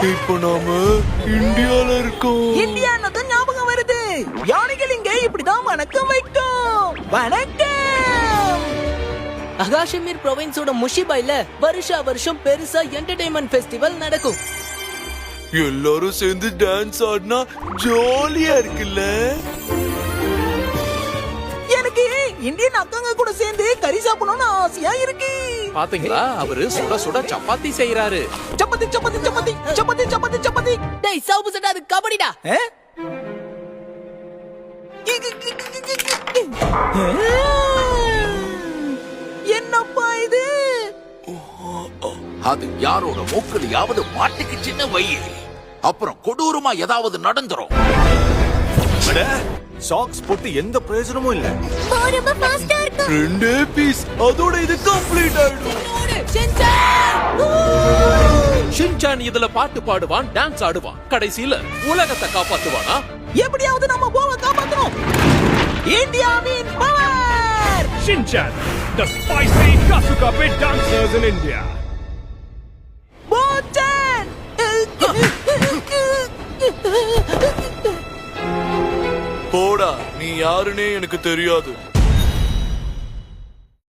இப்ப நாம இந்தியால இருக்கோம். இந்தியானது ஞாபகம் வருது. யானைகள் இங்கே இப்படிதான் வணக்கம் வைக்கும். வணக்கம். அகாஷமீர் ப்ரொவின்ஸோட முஷிபாயில வருஷம் பெருசா என்டர்டெயின்மெண்ட் ஃபெஸ்டிவல் நடக்கும். எல்லாரும் சேர்ந்து டான்ஸ் ஆடினா ஜாலியா இருக்குல்ல. எனக்கு இந்தியன் அக்காங்க கூட சேர்ந்து கறி சாப்பிடணும்னு ஆசையா இருக்கு. பாத்தீங்களா, அவரு சுட சுட சப்பாத்தி செய்யறாரு. சப்பாத்தி சப்பாத்தி சப்பாத்தி சப்பாத்தி சப்பாத்தி சப்பாத்தி. டேய் சாவு சட்டா, அது கபடிடா. என்னப்பா இது? அது யாரோட மூக்கலையாவது மாட்டுக்குச்சின்ன வை, அப்புறம் கொடூரமா ஏதாவது நடந்துரும். சாக்ஸ் போட்டு எந்த பிரயோஜனமும் இல்ல. ரொம்ப ஃபாஸ்டா இருக்கு. 2 பீஸ், அதோட இது கம்ப்ளீட் ஆயிடும். ஷின்சான் இதுல பாட்டு பாடுவான், டான்ஸ் ஆடுவான், கடைசியில உலகத்தை காப்பாத்துவானா? எப்படியாவது நம்ம போவை காப்பாத்தணும். இந்தியாவின் power. Shinchan, the spicy Kasuga pit dancers in India. போச்சன். போடா, நீ யாருன்னே எனக்கு தெரியாது.